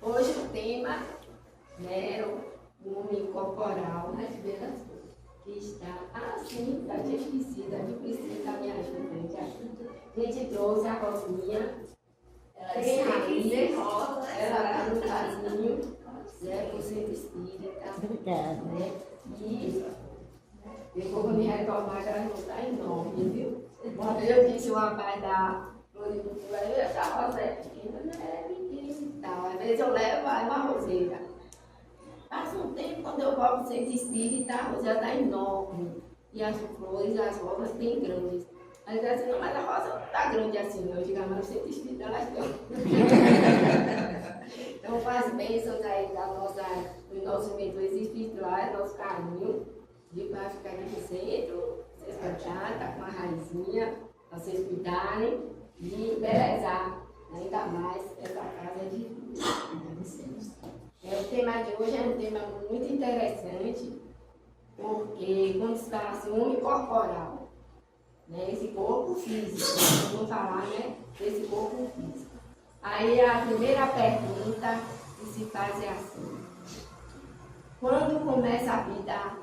Hoje o tema, né, o homem corporal, que está assim, já tinha esquecido, a gente precisa da minha ajuda. A gente trouxe a Rosinha, ela tem raízes, ela está no casinho, né, por centro espírita. Obrigada. Né, e depois vou me retomar que ela não está enorme, viu? Eu disse o rapaz da floricultura, essa rosa é pequena, não é pequena e tal. Às vezes eu levo uma roseira. Passa um tempo, quando eu volto do centro espírita, a roseira está enorme. E as flores, as rosas bem grandes. Aí ele assim, não, mas a rosa não está grande assim. Eu digo, mas no centro espírita elas estão. Então, com as bênçãos aí do nosso mentor espiritual, nosso caminho, de para ficar aqui no centro, vocês cantarem, tá com uma raizinha, para vocês cuidarem e embelezar ainda mais essa casa de Deus. O tema de hoje é um tema muito interessante, porque quando se fala assim, o homem corporal, né, esse corpo físico, vamos falar, né, desse corpo físico. Aí a primeira pergunta que se faz é assim: quando começa a vida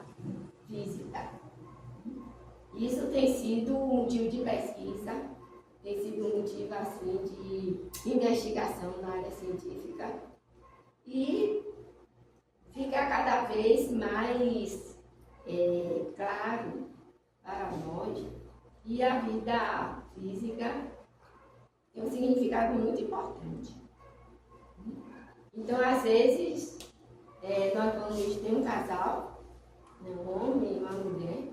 física? Isso tem sido motivo de pesquisa, tem sido motivo assim, de investigação na área científica e fica cada vez mais claro para nós que a vida física tem um significado muito importante. Então, às vezes, nós vamos ter um casal, um homem e uma mulher,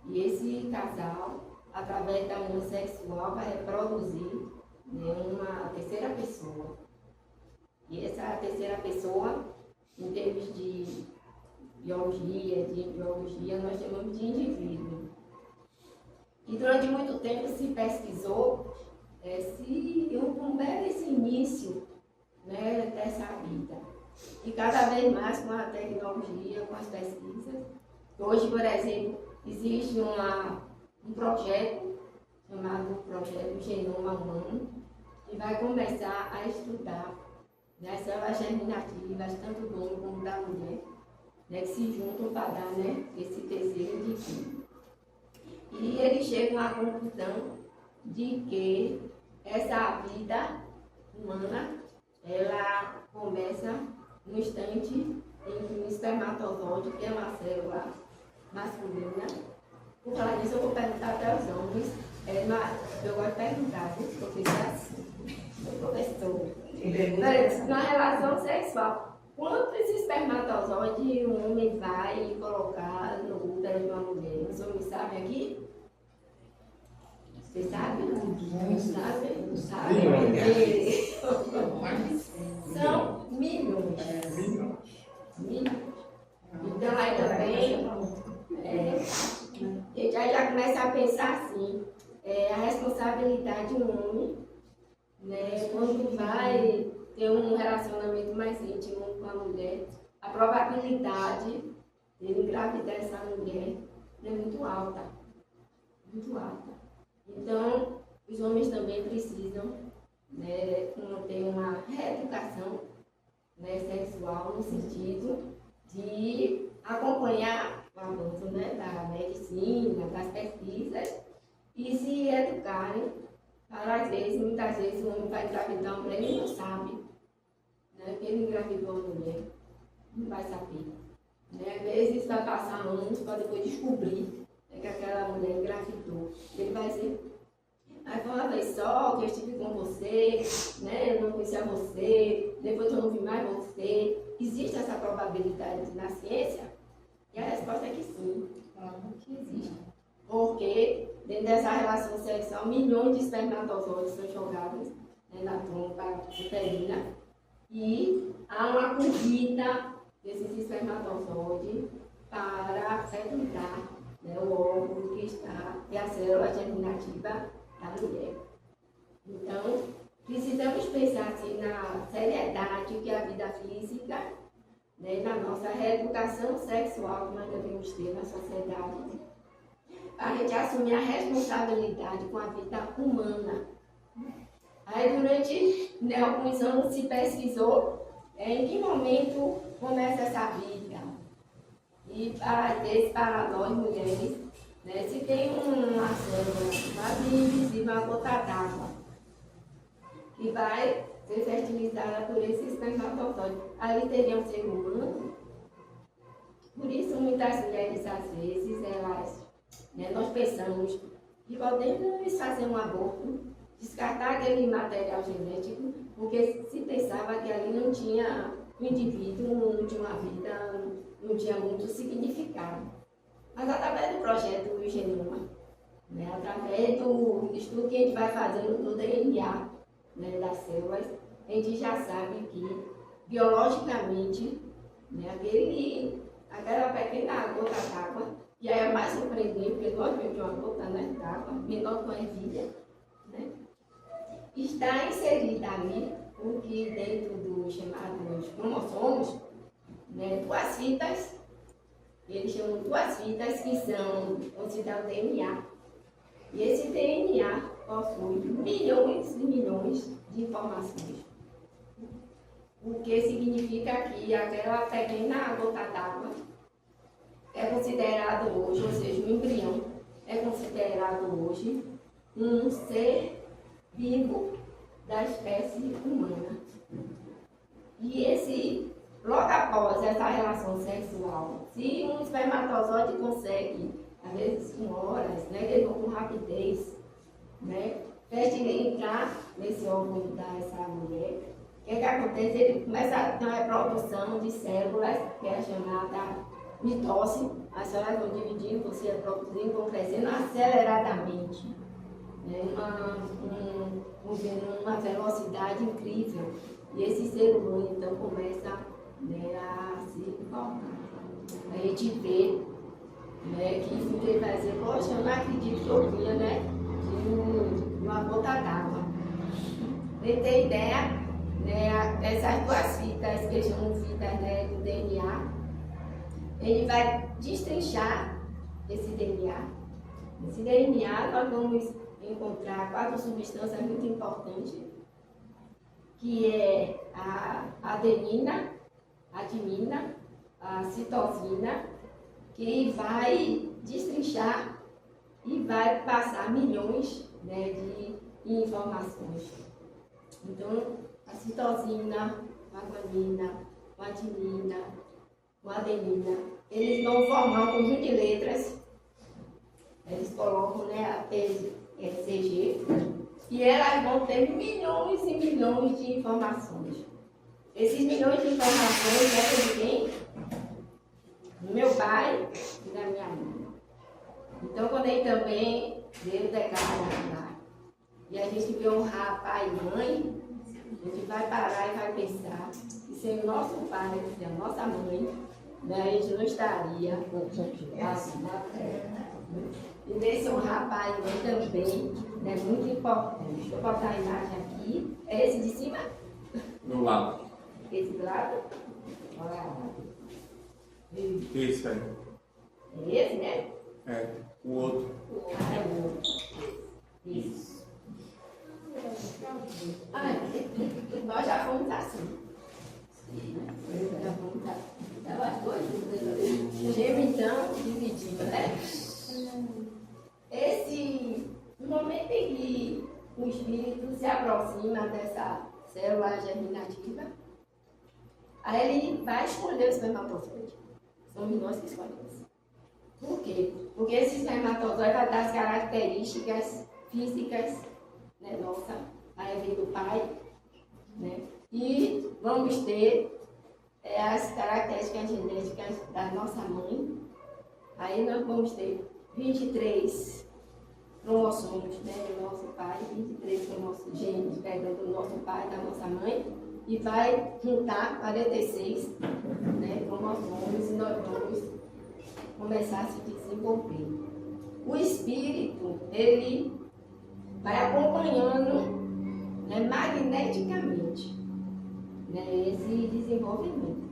e esse casal, através da união sexual, vai reproduzir, né, uma terceira pessoa. E essa terceira pessoa, em termos de biologia, nós chamamos de indivíduo. E durante muito tempo se pesquisou como era esse início, né, dessa vida. E cada vez mais com a tecnologia, com as pesquisas. Hoje, por exemplo, existe um projeto chamado Projeto Genoma Humano, que vai começar a estudar, né, as células germinativas, tanto do homem como da mulher, né, que se juntam para dar, né, esse terceiro indivíduo. E eles chegam à conclusão de que essa vida humana, ela começa no instante em que o espermatozoide, que é uma célula masculina. Por falar disso, eu vou perguntar até aos homens. Eu gosto de perguntar, porque é assim, sou professor. Na relação sexual, quantos espermatozoides um homem vai colocar no útero de uma mulher? Os homens sabem aqui? Vocês sabem? Não sabem? Não sabem? São milhões. Então, aí também, a gente já começa a pensar assim, a responsabilidade do homem, né, quando vai ter um relacionamento mais íntimo com a mulher, a probabilidade de ele engravidar essa mulher é muito alta. Muito alta. Então, os homens também precisam, né, ter uma reeducação, né, sexual, no sentido de acompanhar o avanço, né, da medicina, das pesquisas e se educarem para, às vezes, muitas vezes, o homem vai engravidar uma mulher e não sabe, né, que ele engravidou a mulher, não vai saber. Né? Às vezes vai passar anos para depois descobrir, né, que aquela mulher engravidou. Ele vai dizer: mas foi uma vez só que eu estive com você, né? Eu não conhecia você, depois eu não vi mais você. Existe essa probabilidade na ciência? E a resposta é que sim, que existe. Porque dentro dessa relação sexual, milhões de espermatozoides são jogados, né, na trompa uterina e há uma corrida desses espermatozoides para fecundar, né, o óvulo que é a célula germinativa da mulher. Então, precisamos pensar assim, na seriedade que a vida física, né, na nossa reeducação sexual que nós devemos ter na sociedade, para a gente assumir a responsabilidade com a vida humana. Aí, durante, né, alguns anos se pesquisou em que momento começa essa vida? E para nós mulheres, né, se tem uma célula vazia, invisível, uma gota d'água, que vai ser fertilizada por esse espermatozoide, ali teria um ser humano. Por isso, muitas mulheres, às vezes, elas, né, nós pensamos que podemos fazer um aborto, descartar aquele material genético, porque se pensava que ali não tinha um indivíduo, não tinha uma vida, não tinha muito significado. Mas através do projeto do Genoma, né, através do estudo que a gente vai fazendo do DNA, né, das células, a gente já sabe que, biologicamente, né, aquela pequena gota d'água, que é mais surpreendente, porque nós vemos uma gota d'água, menor que uma ervilha, né, está inserida ali, o que dentro dos chamados cromossomos, né, duas fitas, eles chamam duas fitas que são consideradas DNA. E esse DNA possui milhões e milhões de informações. O que significa que aquela pequena gota d'água é considerado hoje, ou seja, o embrião é considerado hoje um ser vivo da espécie humana. E logo após essa relação sexual, se um espermatozoide consegue, às vezes com horas, né, com rapidez, né, entrar nesse óvulo dessa mulher, o que acontece? Ele começa a ter uma reprodução de células, que é chamada mitose. As células vão dividindo, vão se reproduzindo, vão crescendo aceleradamente, né, uma velocidade incrível. E esse ser humano, então, começa, né, a se formar. A gente vê, né, que ele vai dizer, poxa, eu não acredito que eu vinha, né, de uma gota d'água. Ele tem ideia, né, essas duas fitas, que chamam fitas, né, do DNA, ele vai destrinchar esse DNA. Nesse DNA nós vamos encontrar 4 substâncias muito importantes, que é a adenina, a timina, a citosina, que vai destrinchar e vai passar milhões, né, de informações. Então, a citosina, a guanina, a timina, a adenina, eles vão formar um conjunto de letras, eles colocam, né, a TCG, e elas vão ter milhões e milhões de informações. Esses milhões de informações vêm de quem? Do meu pai e da minha mãe. Então, quando ele também veio declarar, e a gente vê honrar pai e mãe, a gente vai parar e vai pensar que sem o nosso pai, sem a nossa mãe, né, a gente não estaria assim na terra. E nesse honrar pai e mãe também é muito importante. Deixa eu botar a imagem aqui. É esse de cima? Do lado. Esse do lado? Olha lá. Esse aí. É esse, né? É, o outro. É o outro. Isso. Nós já fomos assim. Já fomos assim. Então, as coisas. Gêmeo, então, dividindo, né? No momento em que o espírito se aproxima dessa célula germinativa, aí ele vai escolher o espermatozoide. Somos nós que escolhemos. Por quê? Porque esse espermatozoide vai dar as características físicas, né, nossa, aí vem do pai, né? E vamos ter as características genéticas da nossa mãe. Aí nós vamos ter 23 cromossomos, né, do nosso pai, 23 cromossomos genes pegando do nosso pai e da nossa mãe, e vai juntar 46, né, cromossomos, e nós vamos começar a se desenvolver. O espírito, ele vai acompanhando, né, magneticamente, né, esse desenvolvimento.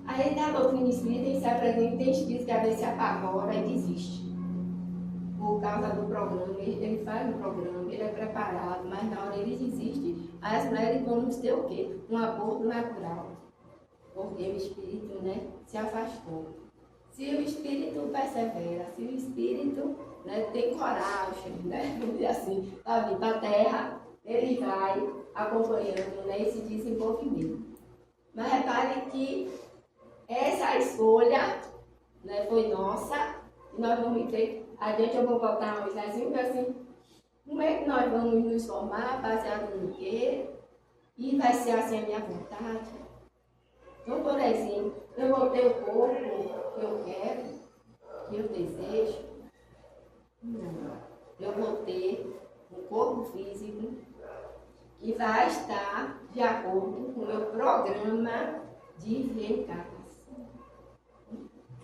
Aí na doutrina espírita ele se apresenta, tem espírito que às vezes se apavora e desiste. Por causa do programa, ele faz um programa, ele é preparado, mas na hora ele desiste. Aí as mulheres vão ter o quê? Um aborto natural. porque o espírito, né, se afastou. Se o espírito persevera, se o espírito, né, tem coragem, né, vamos dizer assim, para vir para a Terra, ele vai acompanhando, né, esse desenvolvimento. Mas repare que essa escolha, né, foi nossa, e nós vamos ter, adiante eu vou botar um exemplo assim, como é que nós vamos nos formar, baseado no quê? E vai ser assim a minha vontade. Então, por exemplo, eu vou ter o corpo que eu quero, que eu desejo. Não. Eu vou ter um corpo físico que vai estar de acordo com o meu programa de reencarnação.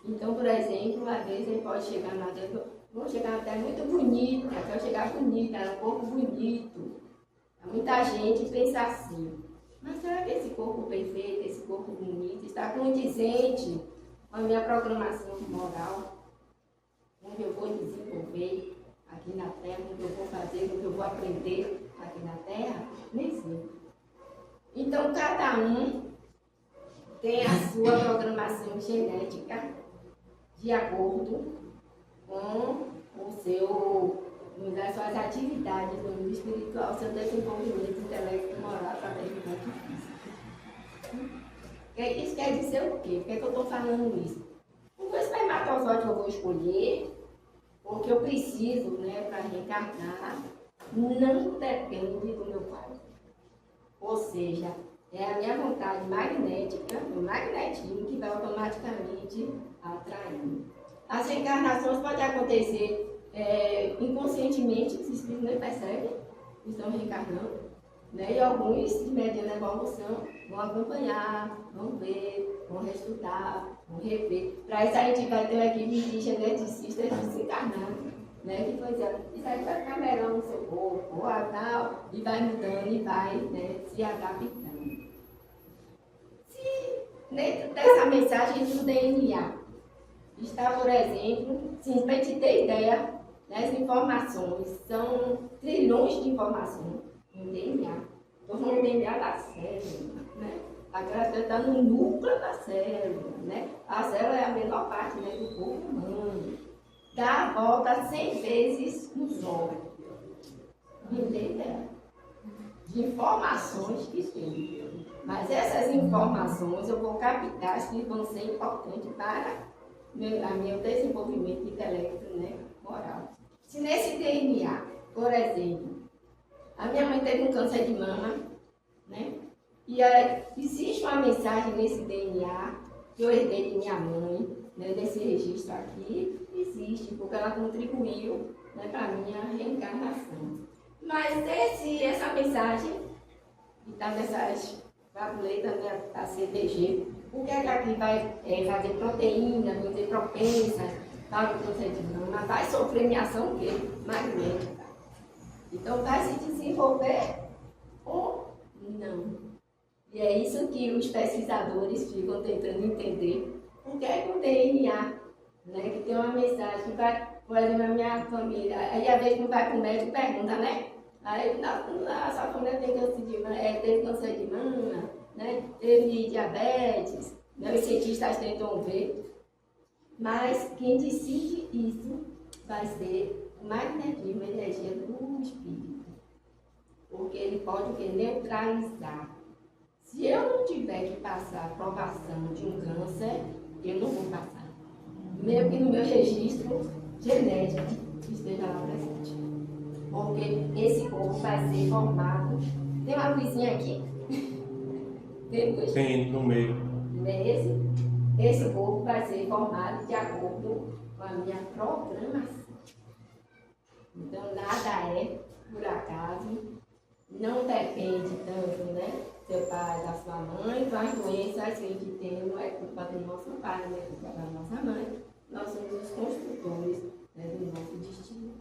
Então, por exemplo, às vezes ele pode chegar na Terra, vou chegar até muito bonita, quero chegar bonita, um corpo bonito. Muita gente pensa assim, mas será que esse corpo perfeito, esse corpo bonito, está condizente com a minha programação moral? Onde eu vou desenvolver aqui na Terra, onde eu vou fazer, onde eu vou aprender aqui na Terra? Nem sei. Então, cada um tem a sua programação genética de acordo com o seu, as suas atividades no mundo espiritual, seu desenvolvimento intelecto, moral, através do ponto físico. Isso quer dizer o quê? Por que eu estou falando isso? O espermatozoide eu vou escolher, porque eu preciso, né, para reencarnar, não depende do meu pai. Ou seja, é a minha vontade magnética, o magnetismo, que vai automaticamente atraindo. As reencarnações podem acontecer inconscientemente, os espíritos nem percebem, estão reencarnando, né? E alguns, de mediana evolução, vão acompanhar, vão ver, vão reestudar, vão rever. Para isso a gente vai ter uma equipe de geneticistas desencarnados, né? Que foi dizer, isso aí vai ficar melhor no seu corpo, ou tal, e vai mudando e vai, né, se adaptando. Se dentro dessa mensagem do DNA está, por exemplo, simplesmente para ter ideia, das informações, são trilhões de informações no DNA. Estou falando do DNA da célula, né? A gravidade está no núcleo da célula, né? A célula é a menor parte, né, do corpo humano. Dá a volta 100 vezes no Sol. Entendeu? De informações que tem. Mas essas informações eu vou captar, as que vão ser importantes para meu desenvolvimento intelecto, né, moral. Se nesse DNA, por exemplo, a minha mãe teve um câncer de mama, né, e existe uma mensagem nesse DNA que eu herdei de minha mãe, né, desse registro aqui, existe, porque ela contribuiu, né, para a minha reencarnação. Mas essa mensagem, que está nessas tabuletas, né, da CTG, o que é que aqui vai fazer proteína, vai ser propensa para o câncer de mama, vai sofrer minha ação o quê? Magnética. Então vai se desenvolver ou não. E é isso que os pesquisadores ficam tentando entender. O que é que o DNA, né, que tem uma mensagem que vai, por exemplo, na minha família, aí às vezes não vai para o médico e pergunta, né? Aí a sua família tem câncer de mama, teve câncer de mama, né? Teve diabetes, né? Os cientistas tentam ver. Mas quem decide isso vai ser o magnetismo, a energia do espírito. Porque ele pode neutralizar. Se eu não tiver que passar a provação de um câncer, eu não vou passar. Mesmo que no meu registro genético esteja lá presente. Porque esse corpo vai ser formado. Tem uma luzinha aqui? Tem luz? Tem no meio. Esse corpo vai ser formado de acordo com a minha programação. Então nada é por acaso, não depende tanto, né? Seu pai, da sua mãe, então as doenças que a gente tem não é culpa do nosso pai, não é culpa da nossa mãe. Nós somos os construtores, né, do nosso destino.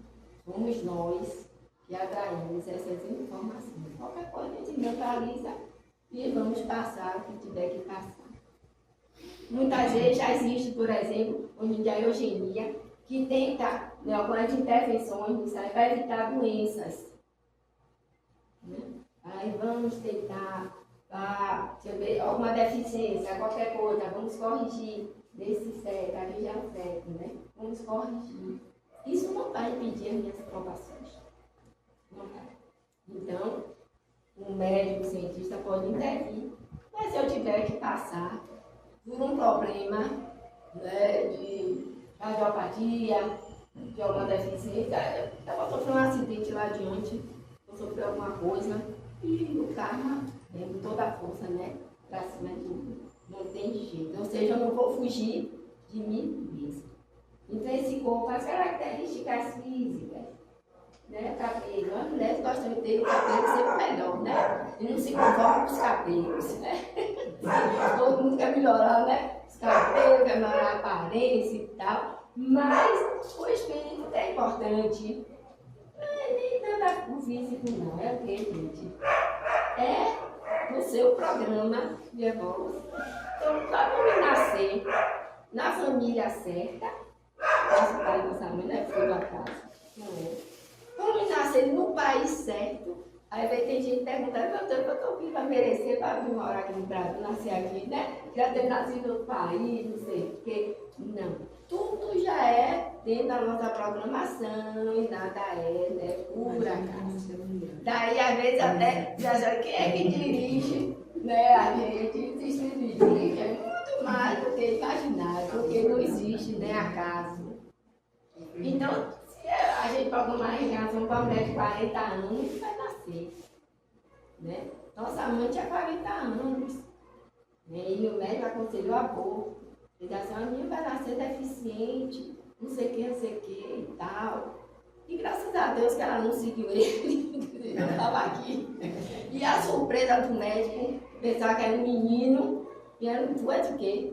Somos nós que atraímos essas informações. Qualquer coisa a gente neutraliza e vamos passar o que tiver que passar. Muitas vezes já existe, por exemplo, hoje em dia a eugenia, que tenta, né, algumas intervenções para evitar doenças. Né? Aí vamos tentar deixa eu ver, alguma deficiência, qualquer coisa, vamos corrigir desse certo, ali já é o certo, né? Vamos corrigir. Isso não vai impedir as minhas aprovações. Não vai. Então, o médico, o cientista pode intervir, mas se eu tiver que passar por um problema, né, de cardiopatia, de alguma deficiência, eu sofri um acidente lá adiante, eu sofri alguma coisa, e o karma vem com toda a força, né, pra cima de mim. Não tem jeito. Ou seja, eu não vou fugir de mim mesmo. Então, esse corpo, as características físicas, né, cabelo, as mulheres gostam de ter o cabelo sempre melhor, né? E não se conformam com os cabelos, né? Todo mundo quer melhorar, né? Os cabelos, quer melhorar a aparência e tal. Mas o espírito é importante. Não é nem nada o físico, não. É o que, gente? É o seu programa de evolução. Então, só vamos nascer na família certa. Nosso pai e nossa mãe não é filho da casa. Não é. Vamos nascer no país certo. Aí vai ter gente perguntando, doutor, eu estou aqui para merecer, para vir morar aqui no Brasil, nascer aqui, né? Já ter nascido no país, não sei o quê. Não. Tudo já é dentro da nossa programação e nada é, né? Por acaso. Daí, às vezes, até já sabe quem é que dirige, né? A gente, os espíritos dirigem muito mais do que imaginar, porque não existe, né? Acaso. Então, a gente pode tomar reencarnação para uma mulher de 40 anos e vai nascer. Né? Nossa mãe tinha 40 anos. Né? E o médico aconselhou aborto. Ele disse assim, a minha vai nascer deficiente, não sei o que e tal. E graças a Deus que ela não seguiu ele, eu estava aqui. E a surpresa do médico, pensar que era um menino, e era um duas o quê?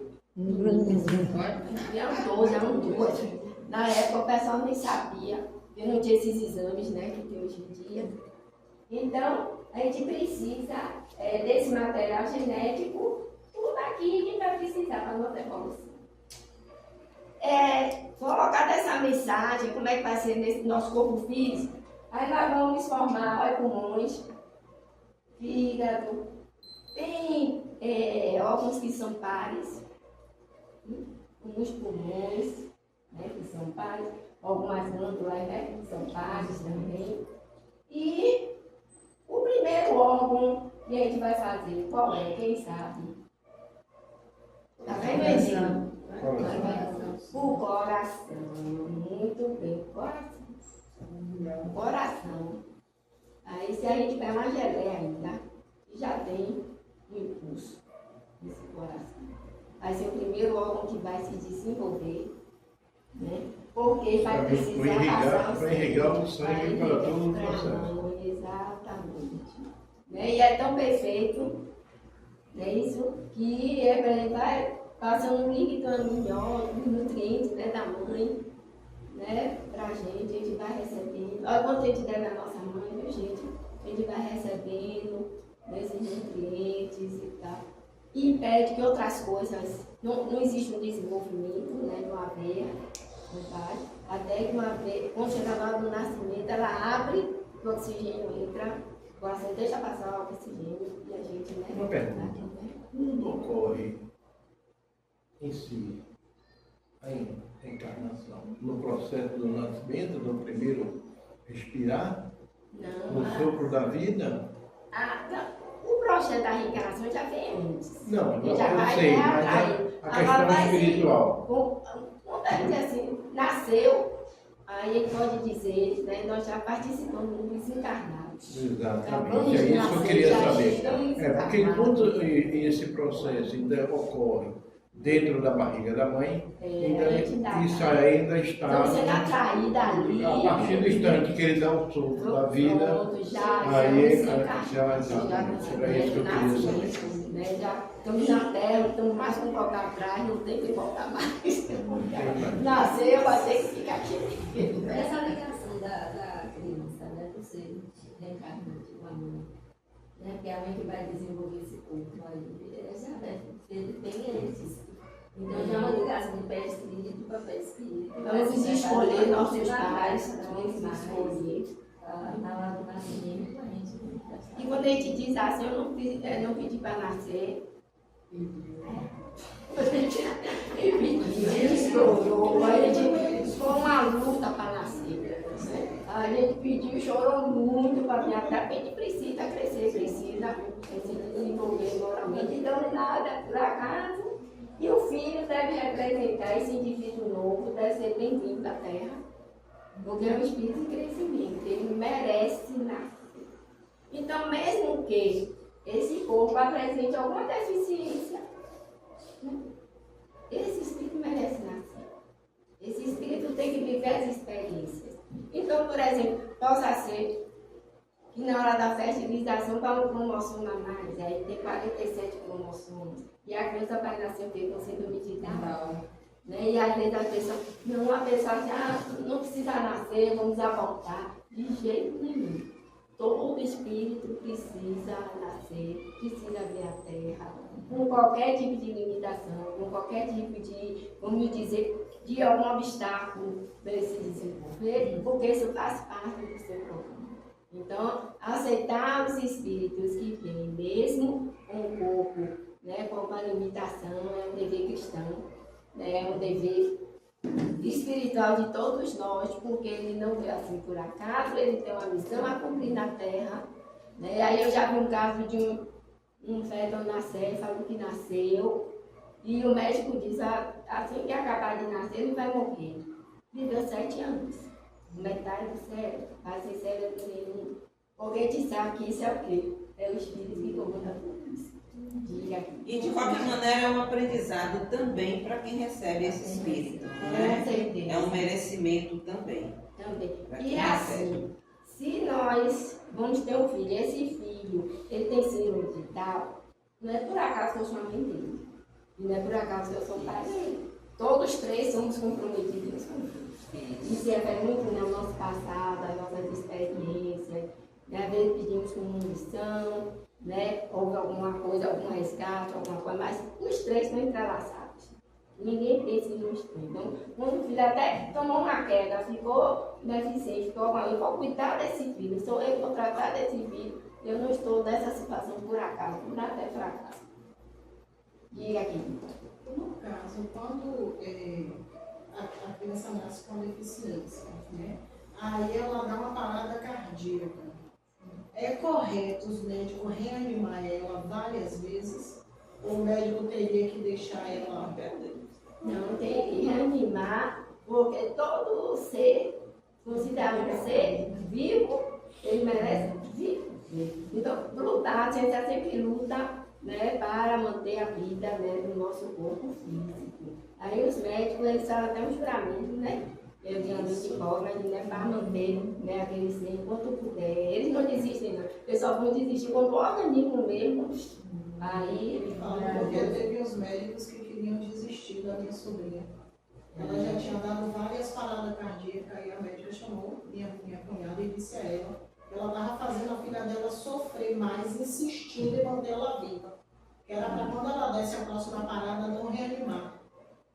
Eram duas. Na época o pessoal nem sabia, eu não tinha esses exames, né, que tem hoje em dia. Então, a gente precisa desse material genético, tudo aqui que vai precisar para a nossa evolução. Colocar dessa mensagem, como é que vai ser nesse nosso corpo físico, aí nós vamos formar pulmões, fígado, tem órgãos que são pares, uns pulmões, né, que são pares, algumas glândulas, né, que são pares também. E o primeiro órgão que a gente vai fazer, qual é? Quem sabe? Tá vendo, Edinho? O coração. Muito bem, o coração. O coração. Aí se a gente pegar uma geleia ainda, já tem um impulso nesse coração. Vai ser o primeiro órgão que vai se desenvolver. Né? Porque vai precisar para irrigar o sangue para todo o processo. Exatamente. Né? E é tão perfeito, né, isso, que ele vai passando um líquido melhor, os nutrientes, né, da mãe, né, para a gente vai recebendo. Olha quanto a gente deve à nossa mãe, viu, gente? A gente vai recebendo esses nutrientes e tal. E impede que outras coisas, não existe um desenvolvimento, né, de uma veia. Até que uma vez, quando chega na hora do nascimento, ela abre, o oxigênio entra, o coração deixa passar o oxigênio e a gente, né? Uma pergunta. Quando ocorre em si a encarnação? No processo do nascimento, no primeiro respirar? Não. No sopro da vida? O processo da reencarnação já vem antes. Não, eu já vai sei, atrair. mas a questão espiritual. Quando a gente assim, nasceu, aí a gente pode dizer, né, nós já participamos dos encarnados. Exatamente, é isso que eu queria saber. Porque quando esse processo ainda ocorre dentro da barriga da mãe, isso ainda está... Então, sendo atraída ali... A partir do instante que ele dá o sopro da vida, aí já exatamente, era isso que eu queria saber. Né? Já estamos na terra, estamos mais com voltar atrás, não tem que voltar mais. Nasceu, vai ter que ficar aqui. Essa ligação da criança, né, do ser reencarnante com a mãe, né, porque a mãe que vai desenvolver esse corpo aí, já deve bem antes. Então já é uma ligação de pé espírito para pé espírito. Vamos escolher nossos pais, vamos escolher. Na hora do nascimento, a gente... E quando quando a gente diz assim, eu não pedi para nascer. Ele chorou, a gente foi uma luta para nascer. A gente pediu, chorou muito para minha filha, a gente precisa crescer, precisa se desenvolver moralmente, então nada por acaso. E o filho deve representar esse indivíduo novo, deve ser bem-vindo à Terra, porque é um espírito de crescimento, ele merece nascer. Então, mesmo que esse corpo apresente alguma deficiência, esse espírito merece nascer. Esse espírito tem que viver as experiências. Então, por exemplo, possa ser que na hora da fertilização para um cromossomo a mais, aí tem 47 cromossomos, e a criança vai nascer com síndrome de Down. Né? E às vezes a pessoa diz, não precisa nascer, vamos abortar. De jeito nenhum. Todo espírito precisa nascer, precisa ver a Terra, com qualquer tipo de limitação, com qualquer tipo de, vamos dizer, de algum obstáculo para ele se desenvolver, porque isso faz parte do seu programa. Então, aceitar os espíritos que vêm, mesmo com o corpo, né, com uma limitação, é um dever cristão, né, é um dever espiritual de todos nós, porque ele não veio assim por acaso, ele tem uma missão a cumprir na Terra. Né? Aí eu já vi um caso de um feto nascer, falou que nasceu, e o médico diz, assim que acabar de nascer, ele vai morrer. Viveu 7 anos, metade do cérebro, vai ser cérebro nenhum. Porque a gente sabe que isso é o quê? É o espírito que comanda tudo isso. E de qualquer maneira é um aprendizado também para quem recebe esse espírito. Né? É um merecimento também. E assim, se nós vamos ter um filho, esse filho, ele tem síndrome de Down, não é por acaso que eu sou a mãe dele. E não é por acaso que eu sou pai dele. Todos 3 somos comprometidos com ele. Isso é muito no nosso passado, as nossas experiências. Às vezes pedimos comunicação, né? Houve alguma coisa, algum resgate, alguma coisa, mas os 3 estão entrelaçados. Ninguém pensa nos 3. Então, quando o filho até tomou uma queda, ficou deficiente, ficou mal, eu vou cuidar desse filho, sou eu que vou tratar desse filho. Eu não estou nessa situação por acaso, por até por acaso. Diga aqui. No caso, quando a criança nasce com deficiência, né? Aí ela dá uma parada cardíaca. É correto os médicos reanimar ela várias vezes? Ou o médico teria que deixar ela... Não, tem que reanimar, porque todo ser, considerado um ser vivo, ele merece viver. Então, lutar, a ciência sempre luta, né, para manter a vida, né, do nosso corpo físico. Aí os médicos, eles fazem até um juramento, né? Eu digo de forma, né, para manter, né, aquele ser enquanto puder. Eles não desistem, não. Eles só vão desistir quando o organismo mesmo. Aí. Porque teve uns médicos que queriam desistir da minha sobrinha. Ela já tinha dado várias paradas cardíacas e a médica chamou minha cunhada e disse a ela que ela estava fazendo a filha dela sofrer mais, insistindo em manter ela viva. Que era para quando ela desse a próxima parada não reanimar.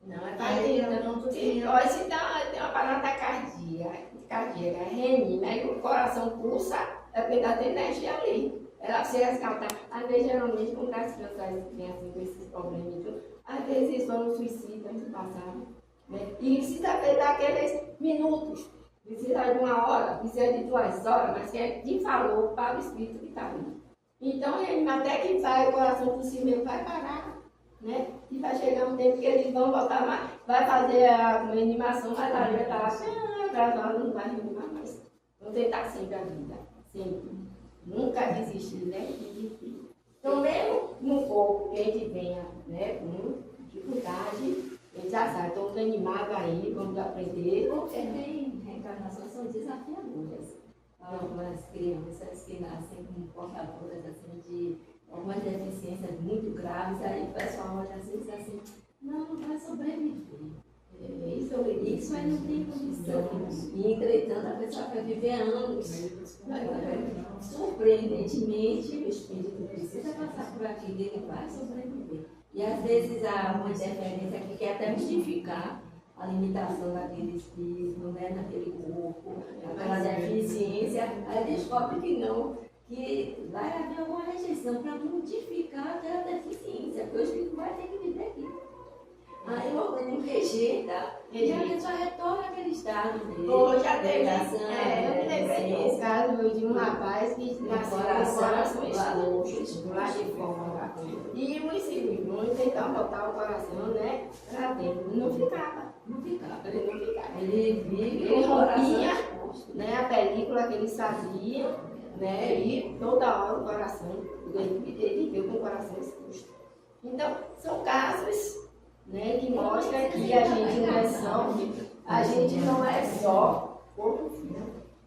Não, se tem uma parada cardíaca, reanima, aí o coração pulsa, é porque ainda tem energia ali. Ela se resgatar. Às vezes, geralmente, quando as crianças têm assim, com esses problemas, às vezes eles foram suicidas no passado. Né? E precisa ver daqueles minutos, precisa de 1 hora, precisa de 2 horas, mas que é de valor para o espírito que está ali. Então, até que vai, o coração por si mesmo vai parar. Né? E vai chegar um tempo que eles vão voltar mais, vai fazer a animação, mas a vai estar lá, não vai animar mais. Vão tentar sempre a vida, sempre. Nunca desistir, né? Então, mesmo no corpo que a gente venha, né, com dificuldade, a gente já sabe, estamos animados aí, vamos aprender. Porque tem reencarnações são desafiadoras. Algumas crianças que nascem com portadoras assim, de algumas deficiências muito graves, aí o pessoal olha assim e diz assim, não vai sobreviver. Isso aí não tem condição. E entretanto a pessoa vai viver anos. Surpreendentemente, o espírito precisa passar por aqui e ele vai sobreviver. E às vezes há uma interferência que quer até modificar a limitação daquele espírito, né, naquele corpo, aquela deficiência, aí descobre que não, que vai haver alguma rejeição para modificar aquela deficiência, porque o espírito vai ter que viver aqui. Aí o organismo rejeita e a pessoa retorna àquele estado de Hoje já teve. negação, Eu me lembrei de um caso de um rapaz que nasceu com o coração exposto, do lado de fora. E o cirurgião tentava botar o coração, né, pra dentro. Não ficava. Ele não ficava. Ele vive Ele com o coração rompia, exposto. né, a película que eles faziam, né, e toda hora o coração, ele viveu com o coração exposto. Então, são casos, né, que mostram que a gente não é só, a gente não é só corpo físico.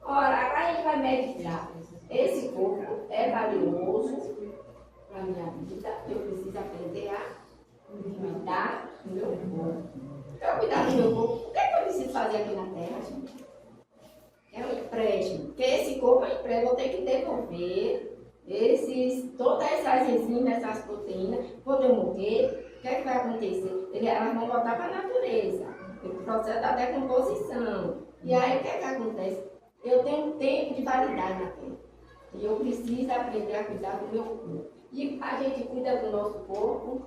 Ora, agora a gente vai meditar. Esse corpo é valioso para a minha vida, eu preciso aprender a cuidar do meu corpo. Para eu cuidar do meu corpo, o que é que eu preciso fazer aqui na Terra, gente? É um empréstimo, porque esse corpo é um empréstimo, eu tenho que devolver todas essas enzimas, essas proteínas. Quando eu morrer, o que é que vai acontecer? Elas vão voltar para a natureza, o processo da decomposição. E aí o que é que acontece? Eu tenho um tempo de validade na Terra. E eu preciso aprender a cuidar do meu corpo. E a gente cuida do nosso corpo,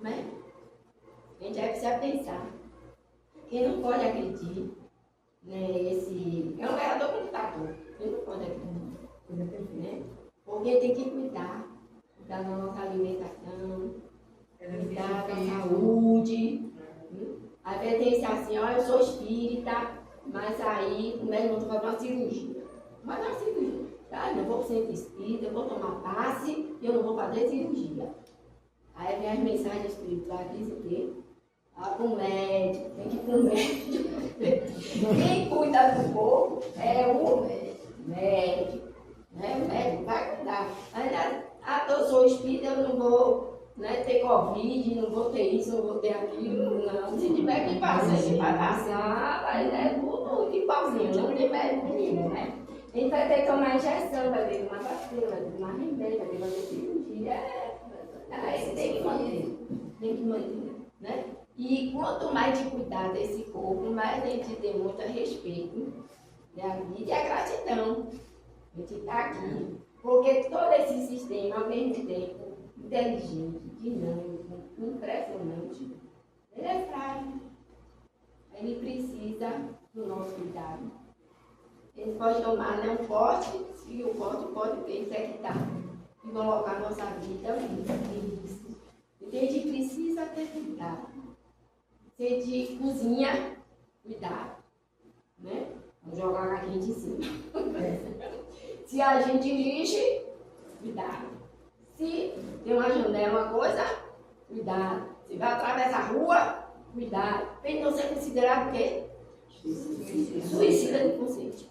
né? A gente vai precisar pensar. Quem não pode agredir, né, é um vereador computador. Quem não pode agredir, né? Porque tem que cuidar da nossa alimentação, cuidar da saúde. Às vezes tem esse assim, ó, eu sou espírita, mas aí o médico vai fazer uma cirurgia. Vai dar uma cirurgia. Tá? Eu vou para o centro espírita, eu vou tomar passe e eu não vou fazer cirurgia. Aí vem as mensagens espirituais, diz o quê? Ah, para o médico, tem que ir para o médico. Quem cuida do corpo é o médico. Né? O médico vai cuidar. Eu sou espírita, eu não vou, né, ter Covid, não vou ter isso, não vou ter aquilo. Não, se tiver que passar, vai passar, vai tudo igualzinho, não tem médico nenhum, né? A gente vai ter que tomar injeção, vai ter que tomar vacina, vai ter que tomar remédio, vai ter que fazer cirurgia. Aí tem que manter, né? E quanto mais de cuidar desse corpo, mais a gente tem muito respeito, né, e a gratidão. A gente está aqui, porque todo esse sistema, ao mesmo tempo, inteligente, dinâmico, impressionante, ele é frágil. Ele precisa do nosso cuidado. Ele pode tomar não forte, se o forte pode infectar e colocar a nossa vida em risco. Então a gente precisa ter cuidado. Se a gente cozinha, cuidado. Né? Vamos jogar a quente em cima. Se a gente lixe, cuidado. Se tem uma janela, uma coisa, cuidado. Se vai atravessar a rua, cuidado. Para não ser considerado o quê? Suicida do consciente.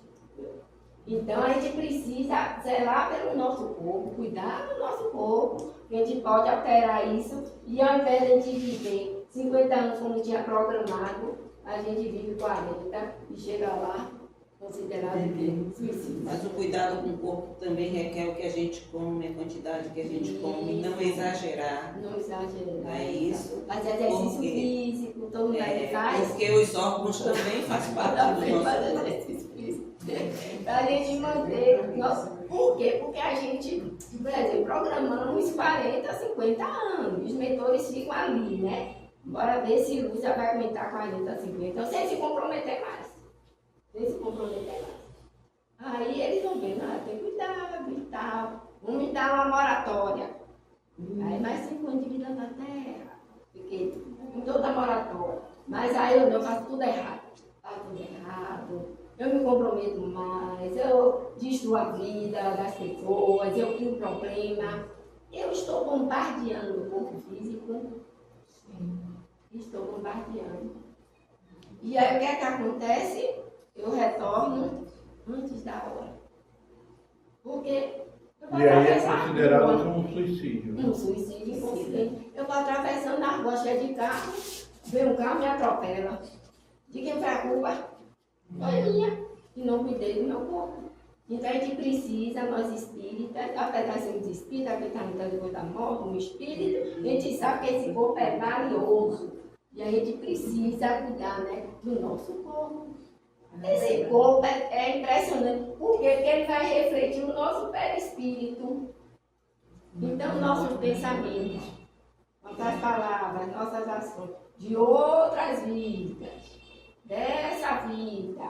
Então a gente precisa zelar pelo nosso corpo, cuidar do nosso corpo, que a gente pode alterar isso. E ao invés de a gente viver 50 anos como tinha programado, a gente vive 40 e chega lá considerado suicídio. Mas o cuidado com o corpo também requer o que a gente come, a quantidade que a gente come, não exagerar. Não exagerar. É isso. Fazer exercício físico, todo mundo faz. Porque os órgãos também fazem parte do nosso Fazer corpo. exercício físico. Para a gente manter. Nossa, por quê? Porque a gente, por exemplo, programamos 40, 50 anos. Os mentores ficam ali, né? Bora ver se Lúcia vai aguentar 40, 50. Então, sem se comprometer mais. Aí eles vão ver, tem que cuidar e tal. Vamos me dar uma moratória. Aí mais 5 anos de vida na Terra. Fiquei com toda a moratória. Mas aí eu faço tudo errado. Eu me comprometo mais, eu destruo a vida das pessoas, eu crio problema. Eu estou bombardeando o corpo físico. Estou bombardeando. E aí o que é que acontece? Eu retorno antes da hora. Porque eu vou E aí é atravessar a considerado rua. como um suicídio. Um suicídio inconsciente. Eu vou atravessando a rua cheia de carro, vem um carro e me atropela. De quem foi a culpa? Foi minha. E não cuidei do meu corpo. Então a gente precisa, nós espíritas, apesar de sermos espíritas, que está lutando depois da morte, como espírito, a gente sabe que esse corpo é valioso. E a gente precisa cuidar, né, do nosso corpo. Esse corpo é impressionante. Por quê? Porque ele vai refletir o nosso perispírito. Então, nossos pensamentos, nossas palavras, nossas ações, de outras vidas, dessa vida,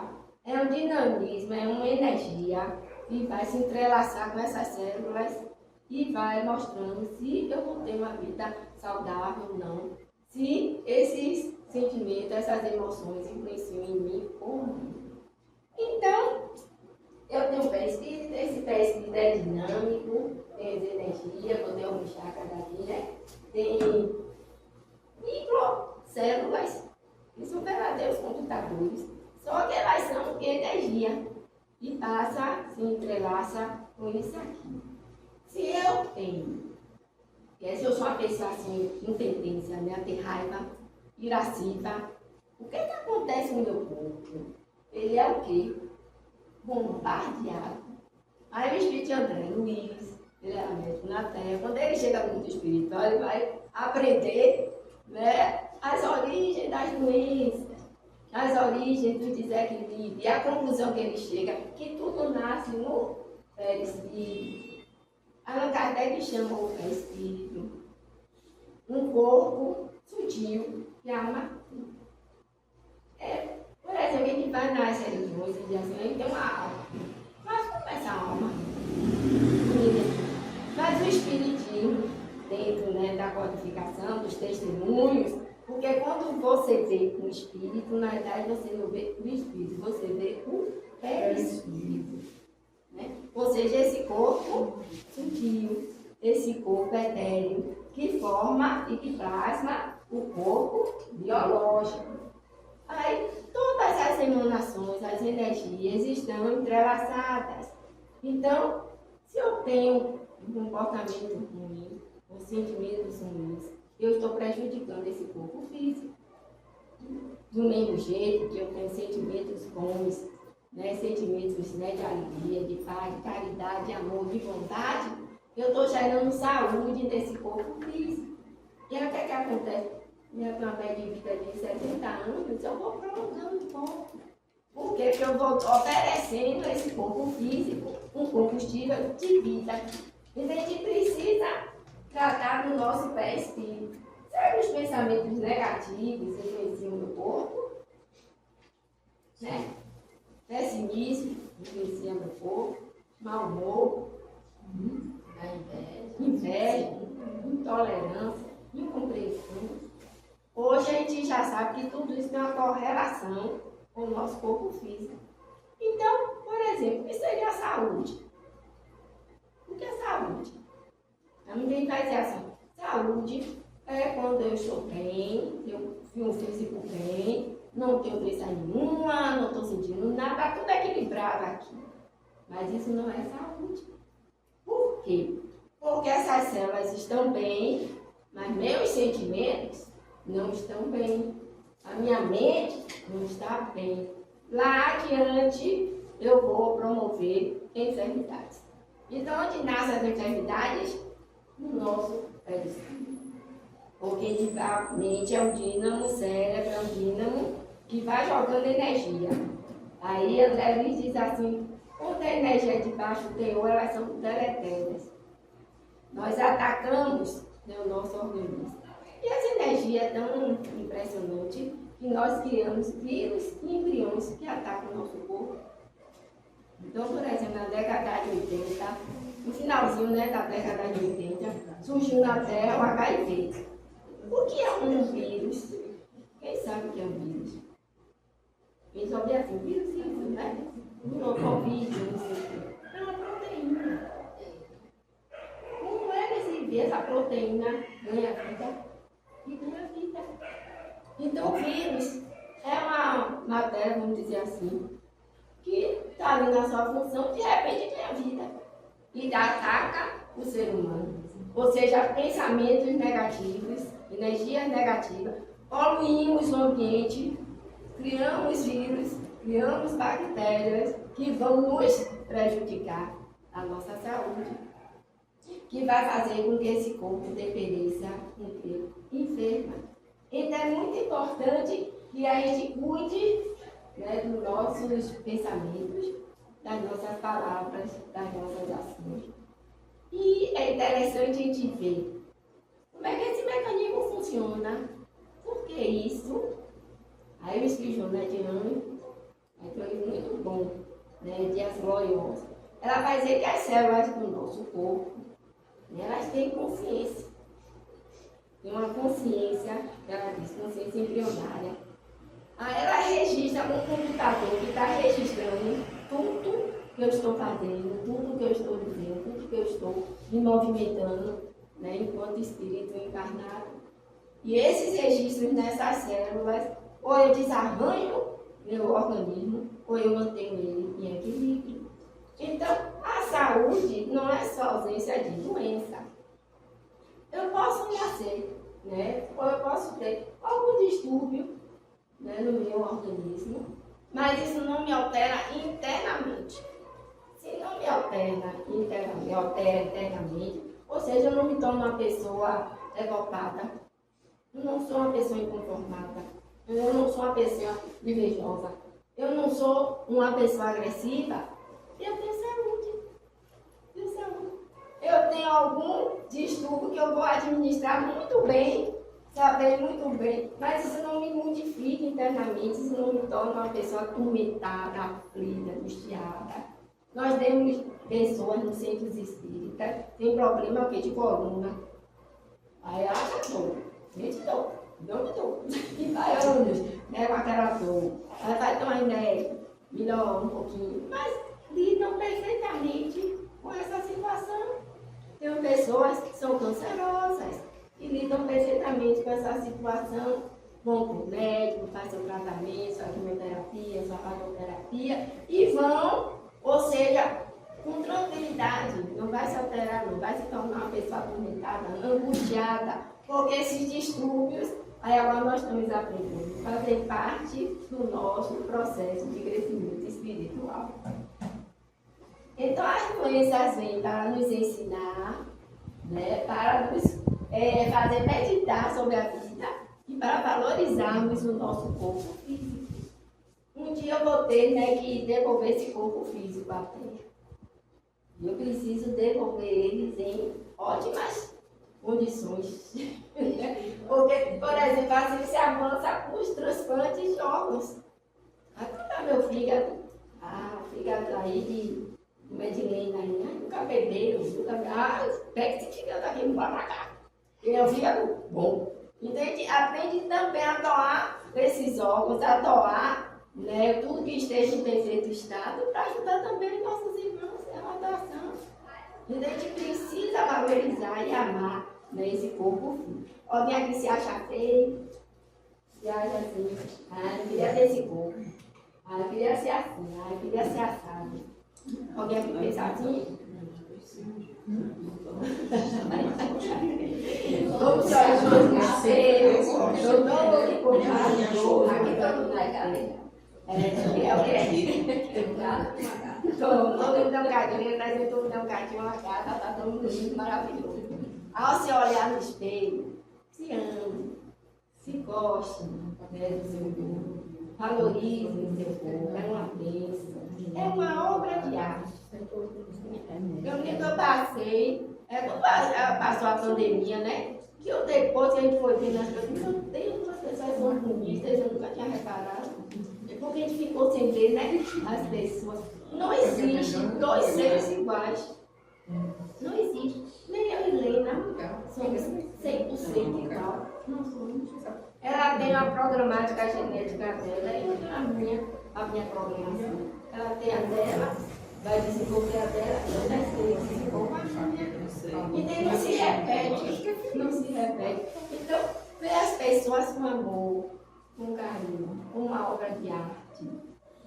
é um dinamismo, é uma energia que vai se entrelaçar com essas células e vai mostrando se eu vou ter uma vida saudável ou não, se esses sentimentos, essas emoções influenciam em mim ou não. Então, eu tenho um perispírito, esse perispírito é dinâmico, tem energia, quando eu um chakra daqui, né? Tem microcélulas, que são verdadeiros computadores, só que elas são energia e passa, se entrelaça com isso aqui. Se eu tenho, se eu sou uma pessoa assim, com tendência a ter raiva, irascível, o que acontece no meu corpo? Ele é o quê? Bombardeado. Aí o espírito de André Luiz, ele era médico na Terra, quando ele chega no mundo espiritual, ele vai aprender, né, as origens das doenças, as origens do desequilíbrio, e a conclusão que ele chega, que tudo nasce no perispírito. Allan Kardec chama o perispírito um corpo sutil e alma. Por exemplo, a gente vai nas religiões e diz assim, a gente tem uma alma. Mas como é essa alma? Mas o espiritismo, dentro, né, da codificação, dos testemunhos, porque quando você vê um espírito, na verdade você não vê o espírito, você vê o perispírito. Né? Ou seja, esse corpo sutil, esse corpo etéreo, que forma e que plasma o corpo biológico. Aí, todas as emanações, as energias estão entrelaçadas. Então, se eu tenho um comportamento ruim, ou sentimentos ruins, eu estou prejudicando esse corpo físico. Do mesmo jeito que eu tenho sentimentos bons, né, sentimentos, né, de alegria, de paz, de caridade, de amor, de vontade, eu estou gerando saúde nesse corpo físico. E aí o que é que acontece? Minha média de vida de 70 anos, eu vou prolongando um pouco. Por quê? Porque eu vou oferecendo esse corpo físico um combustível de vida. Então a gente precisa tratar do nosso perispírito. Será que os pensamentos negativos influenciam no corpo? Né? Pessimismo influencia no corpo, mau humor, inveja, intolerância, incompreensão. Hoje a gente já sabe que tudo isso tem uma correlação com o nosso corpo físico. Então, por exemplo, o que seria a saúde? O que é saúde? Ninguém vai dizer assim, saúde é quando eu estou bem, eu tenho um físico bem, não tenho doença nenhuma, não estou sentindo nada, está tudo equilibrado aqui. Mas isso não é saúde. Por quê? Porque essas células estão bem, mas meus sentimentos não estão bem. A minha mente não está bem. Lá adiante, eu vou promover enfermidades. Então, onde nascem as enfermidades? No nosso perispírito. Porque a mente é um dínamo, o cérebro é um dínamo que vai jogando energia. Aí André Luiz diz assim, quando a energia é de baixo teor, elas são deletérias. Nós atacamos, né, o nosso organismo. E essa energia é tão impressionante que nós criamos vírus e embriões que atacam o nosso corpo. Então, por exemplo, na década de 80, no finalzinho, né, da década de 80, surgiu na Terra o HIV. O que é um vírus? Quem sabe o que é um vírus? Quem sabe assim, vírus isso, né? O Covid, não sei o quê. É uma proteína. Como é que essa proteína ganha vida? E ganha vida. Então, o vírus é uma matéria, vamos dizer assim, que está ali na sua função, de repente ganha vida. E ataca o ser humano. Ou seja, pensamentos negativos, energias negativas, poluímos o ambiente, criamos vírus, criamos bactérias que vão nos prejudicar a nossa saúde, que vai fazer com que esse corpo depereça enferma. Então é muito importante que a gente cuide, né, né, dos nossos pensamentos, das nossas palavras, das nossas ações. E é interessante a gente ver como é que esse mecanismo funciona. Por que isso? Aí o Espírito Joana de Anjos, é um livro muito bom, né, Dias Gloriosos. Ela vai dizer que as células do nosso corpo, né, elas têm consciência. Tem uma consciência, ela diz, consciência embrionária. Aí ela registra um computador que está registrando tudo que eu estou fazendo, tudo que eu estou dizendo, tudo que eu estou me movimentando, né, enquanto espírito encarnado. E esses registros nessas células, ou eu desarranjo meu organismo, ou eu mantenho ele em equilíbrio. Então, a saúde não é só ausência de doença. Eu posso nascer, né, ou eu posso ter algum distúrbio, né, no meu organismo, mas isso não me altera internamente. Se não me altera internamente, ou seja, eu não me torno uma pessoa revoltada, eu não sou uma pessoa inconformada, eu não sou uma pessoa invejosa, eu não sou uma pessoa agressiva, eu tenho saúde. Eu tenho algum distúrbio que eu vou administrar muito bem, saber muito bem, mas isso não me modifica internamente, isso não me torna uma pessoa atormentada, aflita, angustiada. Nós temos pessoas no centro espírita, tem problema de coluna. Aí ela acha dor, gente dor, não me dor. E vai anos, né, com aquela dor. Ela vai tomar remédio, melhor um pouquinho, mas lidam perfeitamente com essa situação. Tem pessoas que são cancerosas e lidam perfeitamente com essa situação, vão para o médico, fazem seu tratamento, sua quimioterapia, sua radioterapia e vão, ou seja, com tranquilidade, não vai se alterar, não vai se tornar uma pessoa atormentada, angustiada, porque esses distúrbios, aí agora nós estamos aprendendo, fazer parte do nosso processo de crescimento espiritual. Então as doenças vêm para nos ensinar, né, para nos fazer meditar sobre a vida e para valorizarmos o nosso corpo físico. Um dia eu vou ter, né, que devolver esse corpo físico à Terra. Eu preciso devolver eles em ótimas condições. Porque, por exemplo, assim se avança com os transplantes de órgãos. Aqui está meu fígado. O fígado aí de Medilena aí, nunca beberam, pega esse fígado aqui, bora pra cá. E é um fígado bom. Então a gente aprende também a doar esses órgãos, a doar, né, tudo que esteja em perfeito estado, para ajudar também nossos irmãos, é uma doação. Então a gente precisa valorizar e amar, né, esse corpo físico. Alguém aqui se acha feio, se acha assim, eu queria ter esse corpo, eu queria ser assim, eu queria ser assado. Alguém aqui pensa assim? Todos nós nascemos, todo mundo comprado, aqui todo mundo é galera. Todo mundo dá um cadinho, traz todo mundo dá um cadinho, uma casa, tá todo mundo lindo, maravilhoso. Ao se olhar no espelho, se ame, se goste, né, do seu corpo, valorize o seu corpo, é uma bênção. É uma obra de arte. Eu nunca passei, quando passou a pandemia, né? Que eu depois que a gente foi vendo as coisas, meu Deus, as pessoas são bonitas, eu nunca tinha reparado. Porque a gente ficou sem ver, né? As pessoas. Não existe dois seres iguais. Não existe. Nem eu e Lena somos 100% igual. Não somos. Ela tem a programática genética dela e eu tenho a minha programação. Ela tem a dela, vai desenvolver a dela, eu já desenvolvo a minha. E nem não se repete, não se repete. Então, ver as pessoas com amor, com carinho, com uma obra de arte,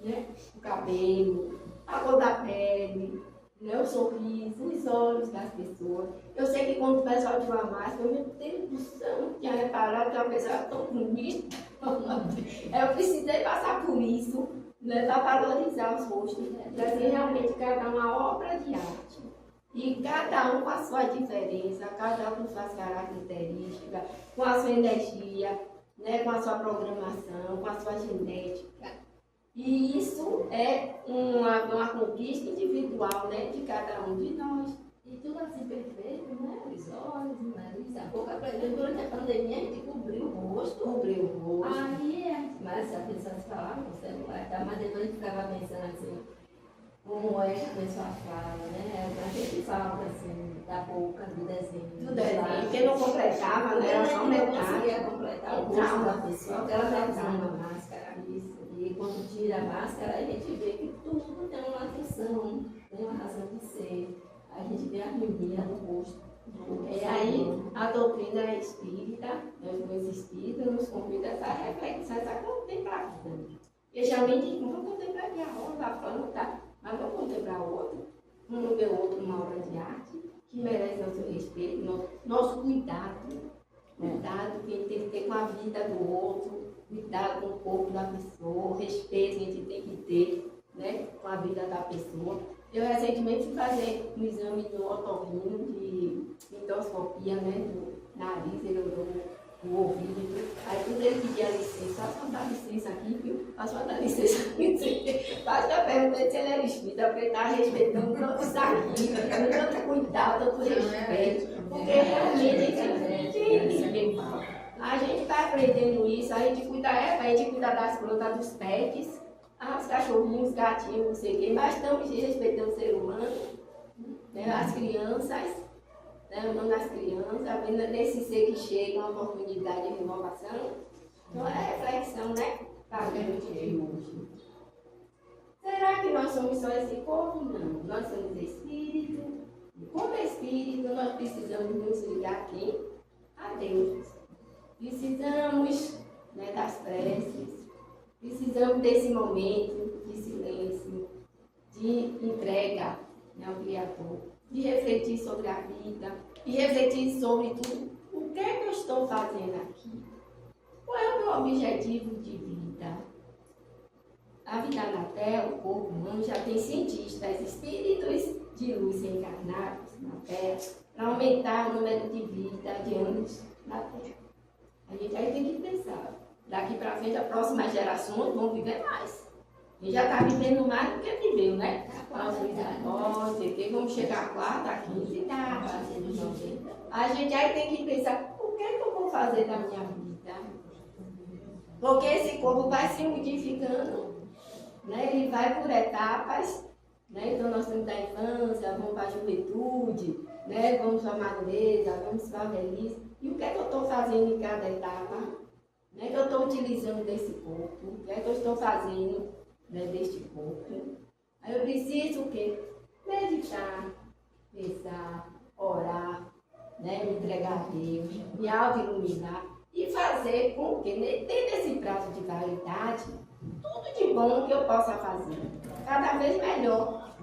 né? O cabelo, a cor da pele, né? O sorriso, os olhos das pessoas. Eu sei que quando o pessoal tira uma máscara, meu Deus do céu, não tinha reparado que uma pessoa era tão bonita. Eu precisei passar por isso, né, para valorizar os rostos, trazer realmente cada uma obra de arte. E cada um com a sua diferença, cada um com suas características, com a sua energia, né, com a sua programação, com a sua genética. E isso é uma conquista individual, né, de cada um de nós. E tudo assim perfeito, né? Os olhos, o nariz, a boca. Por exemplo, durante a pandemia a gente cobriu o rosto. Cobriu o rosto. Aí, mas a pessoa falava no celular, tá? Mas depois a gente ficava pensando assim, como é que a pessoa fala, né? A gente falava assim, da boca, do desenho. Do desenho, porque não completava, né? Era só Não metade. conseguia completar o rosto da pessoa, porque ela estava usando uma máscara. Isso. E quando tira a máscara, a gente vê que tudo tem uma função, tem uma razão de ser. A gente vê a harmonia no rosto. E aí, a doutrina espírita, os dois espíritos, nos convida a essa reflexão, essa contemplação. E geralmente, vamos contemplar aqui a rosa, a planta, mas vamos contemplar o outro. Vamos ver o outro uma obra de arte, que merece nosso respeito, nosso cuidado. Cuidado que a gente tem que ter com a vida do outro, cuidado com o corpo da pessoa, o respeito que a gente tem que ter, né, com a vida da pessoa. Eu recentemente fui fazer um exame no otorrino de endoscopia, né, do nariz, ele olhou o ouvido e tudo. Aí quando ele pedia licença, só dar licença aqui, viu? Só dar licença aqui. Quase que eu perguntei se ele era espírita, porque ele estava respeitando tanto isso aqui, tanto cuidado, tanto respeito. Porque realmente a gente está aprendendo isso, a gente cuida das plantas, dos pets, os cachorrinhos, os gatinhos, não sei o quê, mas estamos respeitando o ser humano, né, as crianças, né, amando as crianças, vendo nesse ser que chega uma oportunidade de renovação. Então é reflexão, né, para a gente de hoje. Será que nós somos só esse corpo? Não, nós somos espírito. E como espírito, nós precisamos nos ligar a quem? A Deus. Precisamos, né, das preces. Precisamos desse momento de silêncio, de entrega, né, ao Criador, de refletir sobre a vida, de refletir sobre tudo. O que é que eu estou fazendo aqui? Qual é o meu objetivo de vida? A vida na Terra, o corpo humano, já tem cientistas, espíritos de luz encarnados na Terra, para aumentar o número de vida de anos na Terra. A gente aí tem que pensar. Daqui para frente, as próximas gerações vão viver mais. A gente já está vivendo mais do que viveu, né? Vamos chegar a 4, a 15 idade. A gente aí tem que pensar, o que é que eu vou fazer da minha vida? Porque esse corpo vai se modificando, né? Ele vai por etapas, né? Então nós temos da infância, vamos para a juventude, né? Vamos para a madureza, vamos para a velhice. E o que é que eu estou fazendo em cada etapa? O que é que eu estou utilizando desse corpo? O que é que eu estou fazendo, né, deste corpo? Aí eu preciso o quê? Meditar, pensar, orar, né, me entregar a Deus, me auto-iluminar e fazer com que, dentro desse prazo de validade, tudo de bom que eu possa fazer, cada vez melhor.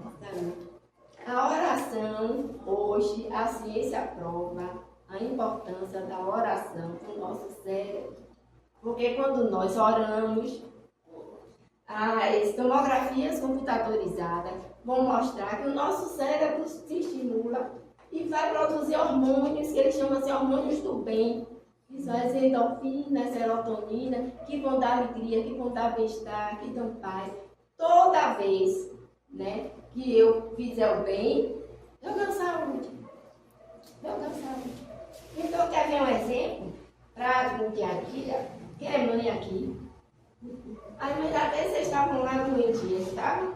A oração, hoje, a ciência prova a importância da oração para o nosso cérebro. Porque quando nós oramos, as tomografias computadorizadas vão mostrar que o nosso cérebro se estimula e vai produzir hormônios, que eles chamam de hormônios do bem. Que são as endorfinas, serotonina, que vão dar alegria, que vão dar bem-estar, que dão paz. Toda vez, né, que eu fizer o bem, eu ganho saúde. Então, quer ver um exemplo prático no dia a dia? Quem é mãe aqui? As mães até vocês estavam lá doentinhas, sabe?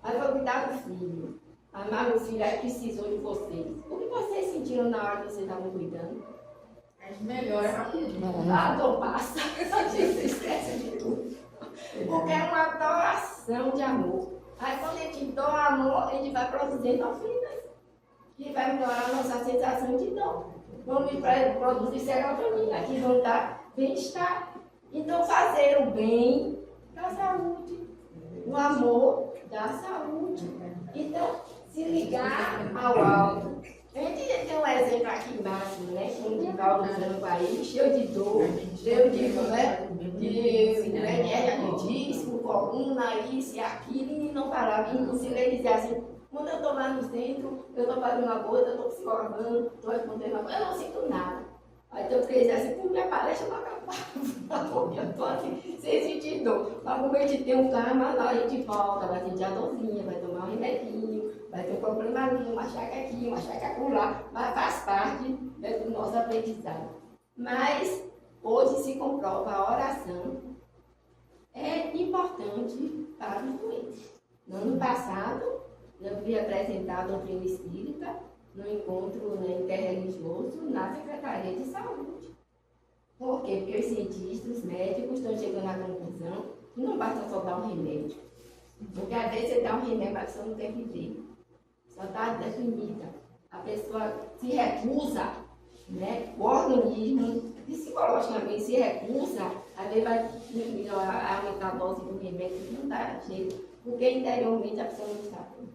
Aí foi cuidar do filho. Mas o filho aí precisou de vocês. O que vocês sentiram na hora que vocês estavam cuidando? Melhora rapidinho. A dor passa. A gente esquece de tudo. Porque é uma doação de amor. Aí quando a gente doa amor, a gente vai produzir endorfinas. Que vai melhorar a nossa sensação de dor. Vamos produzir serotonina, que vão dar bem-estar. Então, fazer o bem dá saúde, o amor dá saúde. Então, se ligar ao alto. A gente tem um exemplo aqui embaixo, né? Com o Divaldo Franco aí, cheio de dor, cheio de hernia de disco, coluna, isso e aquilo, e não parava. Inclusive, ele dizia assim, quando eu estou lá no centro, eu estou fazendo uma gota, eu estou psicografando, estou respondendo uma coisa, eu não sinto nada. Aí tem outro que diz assim, minha palestra não acabava. Porque eu tô assim, sem sentir dor. Mas como a gente tem um karma, a gente volta, vai sentir a dorzinha, vai tomar um remedinho, vai ter um problema ali, uma chaca aqui, uma chaca acolá, mas faz parte, né, do nosso aprendizado. Mas hoje se comprova a oração é importante para os doentes. No ano passado, eu fui apresentar a doutrina espírita no encontro, né, interreligioso na Secretaria de Saúde. Por quê? Porque os cientistas, os médicos estão chegando à conclusão que não basta só dar um remédio. Porque às vezes você dá um remédio, mas a pessoa não tem que ver. Só está definida. A pessoa se recusa, né? O organismo psicologicamente se recusa, às vezes vai melhorar, aumentar a dose do remédio, não dá jeito, porque interiormente a pessoa não está bem.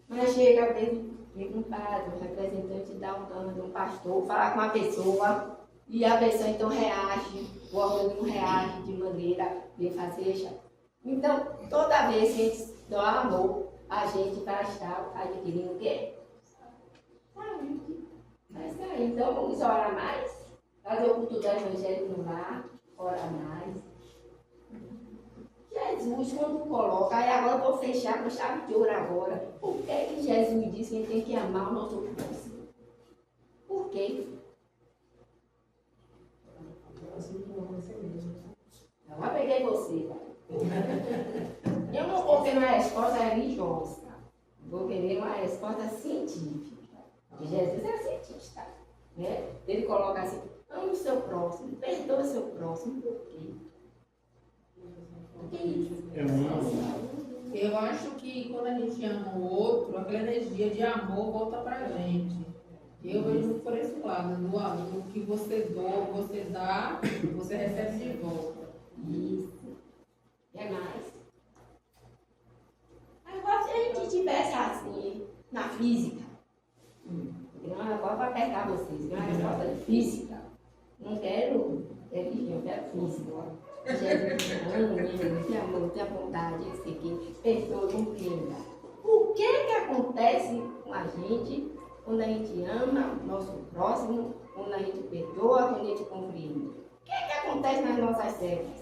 Mas chega, às vezes, chega um padre, um representante da Umbanda, de um pastor, falar com a pessoa, e a pessoa então reage, o organismo reage de maneira benfazeja. Então, toda vez que a gente dá amor, a gente vai estar adquirindo o quê? Saúde. Mas aí, então vamos orar mais, fazer o culto do Evangelho no lar, orar mais. Jesus, quando coloca, aí agora eu vou fechar com chave de ouro agora. Por que Jesus disse que a gente tem que amar o nosso próximo? Por quê? Agora peguei você. Eu não vou querer uma resposta religiosa. Vou querer uma resposta científica. Jesus é cientista. Né? Ele coloca assim, ame o seu próximo, perdoa o seu próximo. Por quê? Por que isso? Eu acho que quando a gente ama o outro, aquela energia de amor volta pra gente. Eu vejo por esse lado, do que você dá, você recebe de volta. Isso. É mais. Agora, se a gente tivesse assim, na física, agora para apertar vocês, uma resposta de física. Não quero religião, eu quero física. Jesus ama, tem amor, tem vontade, não sei o quê, perdoa, compreenda. O que acontece com a gente quando a gente ama o nosso próximo, quando a gente perdoa, quando a gente compreende? O que acontece nas nossas células?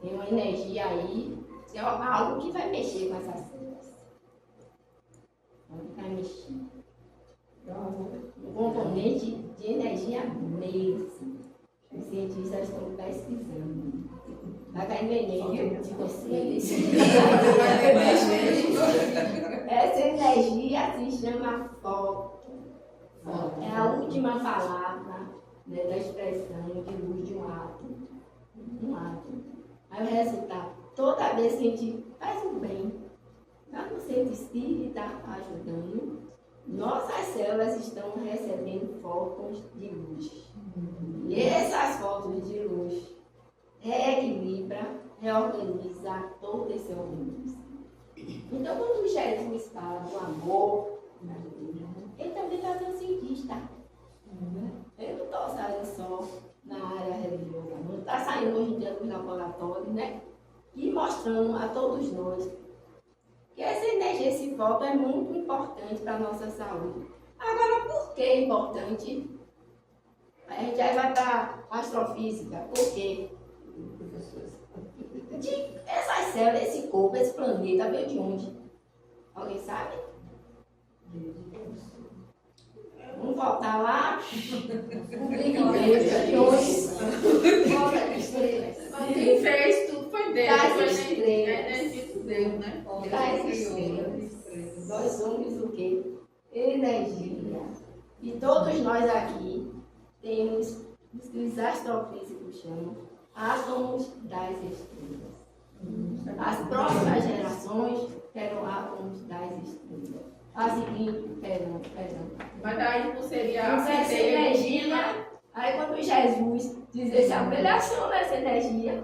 Tem uma energia aí, é algo que vai mexer com essas células. Vai mexer. Um componente de energia mesmo. Os cientistas estão pesquisando. Vai cair no Enem de vocês. Essa energia se chama foco. É a última palavra, né, da expressão de luz de um átomo. Um átomo. Aí o resultado, toda vez que a gente faz um bem, está no centro espírita ajudando, nossas células estão recebendo fótons de luz. E essas fótons de luz reequilibra, reorganiza todo esse organismo. Então, quando Jesus fala do amor, ele também está sendo cientista. Ele não está saindo só na área religiosa, não está saindo hoje em dia dos laboratórios, né? E mostrando a todos nós que essa energia, esse voto é muito importante para a nossa saúde. Agora, por que é importante? A gente aí vai para a astrofísica. Por quê? Essas células, esse corpo, esse planeta, veio de onde? Alguém sabe? Vamos voltar lá. O Big Brother de onde? Volta de estrelas. Quem fez tudo foi Deus. Das Foi estrelas. a energia de Deus, né? Das estrelas. Nós somos o quê? Energia. E todos nós aqui temos o que os astrofísicos chamam átomos das estrelas. As próximas gerações terão átomos das estrelas. A seguinte, perdão. Mas daí não seria Então, a essa centelha energia, aí quando Jesus diz esse amelhação dessa energia,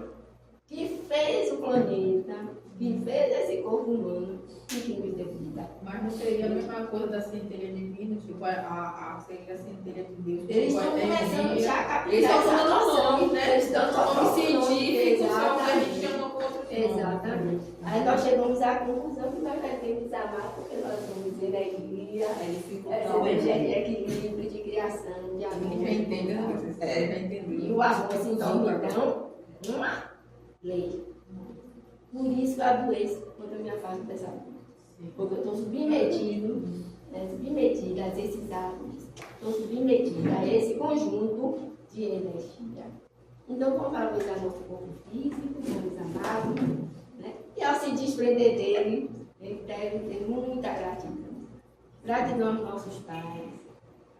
que fez o planeta, que fez esse corpo humano, e que nos deu vida. Mas não seria a mesma coisa da centelha divina, tipo a centelha de Deus. Eles tipo, estão a energia. começando já a captar Eles estão essa dando noção, nome, né? Eles estão Nome dando científico, só que a gente exatamente. chama com outro nome. Exatamente. Aí nós chegamos à conclusão que nós devemos amar porque nós somos energia, somos energia de equilíbrio, de criação, de amor. Ninguém entendeu, vocês É. E o amor se divide, então, uma lei. Por isso que eu adoeço quando eu me afasto dessa vida. Porque eu estou submetida a esses hábitos, estou submetida a esse conjunto de energia. Então, vamos valorizar nosso corpo físico, vamos amá-lo, né? E ao se desprender dele, ele deve ter muita gratidão. Gratidão aos nossos pais,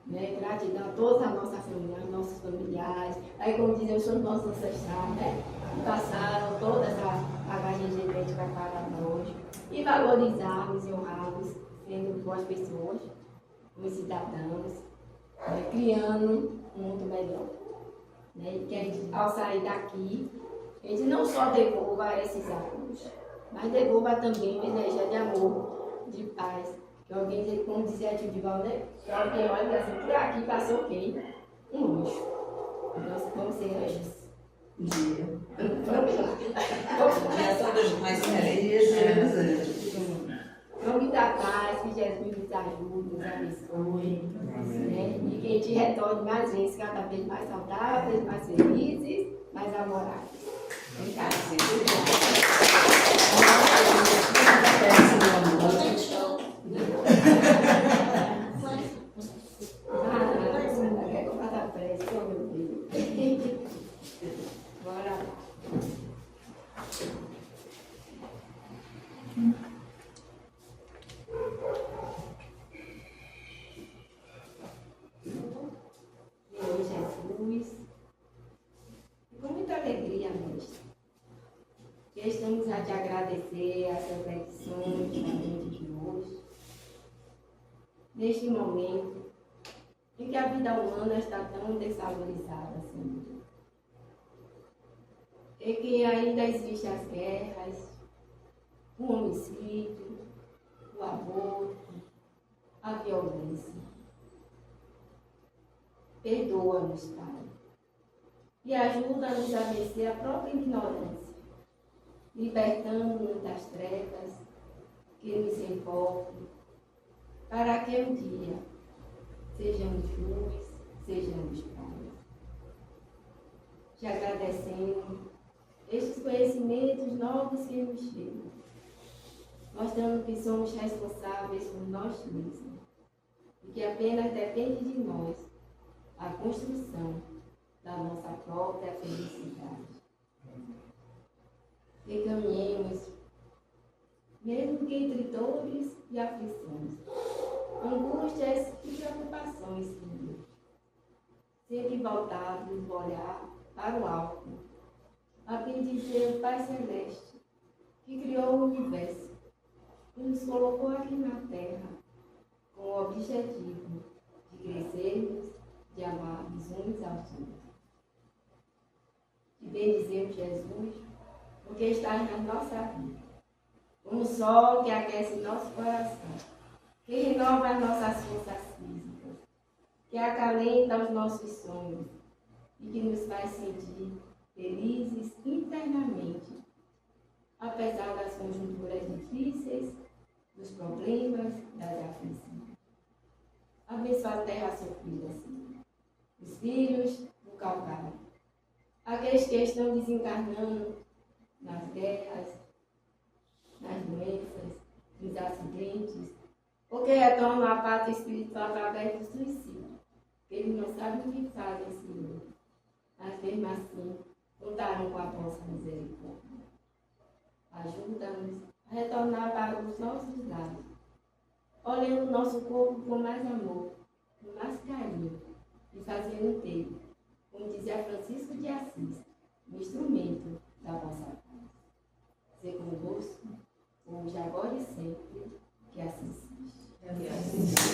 né? Gratidão a toda a nossa família, aos nossos familiares. Aí, como dizem, os nossos ancestrais, né? Que passaram toda essa bagagem genética para nós. E valorizarmos e honrarmos, sendo boas pessoas, como cidadãos, né? Criando um mundo melhor. Né? E que a gente, ao sair daqui, a gente não só devolva esses atos, mas devolva também uma energia de amor, de paz. Que alguém, como dizia a tio Dival, né? Que alguém olha assim, que aqui passou quem? Um anjo. Nós vamos ser anjos. Um dia. Vamos lá. Já todos mais felizes. Vamos dar paz, que Jesus nos ajude, nos abençoe. Né? E que a gente retorne mais vezes, cada vez mais saudáveis, mais felizes, mais amoráveis. Quer comprar da pressa, meu Deus. Bora lá. Senhor Jesus, com muita alegria, mestre, que estamos a te agradecer as reflexões da noite de hoje, neste momento em que a vida humana está tão desvalorizada, Senhor, e que ainda existem as guerras, o homicídio, o aborto, a violência. Perdoa-nos, Pai, e ajuda-nos a vencer a própria ignorância, libertando-nos das trevas que nos envolvem, para que um dia sejamos luz, sejamos paz. Te agradecendo estes conhecimentos novos que nos chegam, mostrando que somos responsáveis por nós mesmos e que apenas depende de nós a construção da nossa própria felicidade. Que caminhemos, mesmo que entre dores e aflições, angústias e preocupações, Senhor, sempre voltados o olhar para o alto, a bendizer o Pai Celeste, que criou o universo e nos colocou aqui na Terra com o objetivo de crescermos, de amarmos uns aos outros. Te bendizemos, Jesus, porque estás na nossa vida, como o sol que aquece nosso coração, que renova as nossas forças físicas, que acalenta os nossos sonhos e que nos faz sentir felizes internamente, apesar das conjunturas difíceis, dos problemas, das aflições. Abençoa a terra sofrida, Senhor, os filhos do Calvário, aqueles que estão desencarnando nas guerras, nas doenças, nos acidentes, ou que retornam à pátria espiritual através do suicídio. Eles não sabem o que fazem, Senhor, mas mesmo assim contarão com a vossa misericórdia. Ajuda-nos a retornar para os nossos lares, olhando o nosso corpo com mais amor, com mais carinho, e fazendo dele, como dizia Francisco de Assis, um instrumento da vossa paz. Ser convosco, hoje, agora e sempre, que assim seja.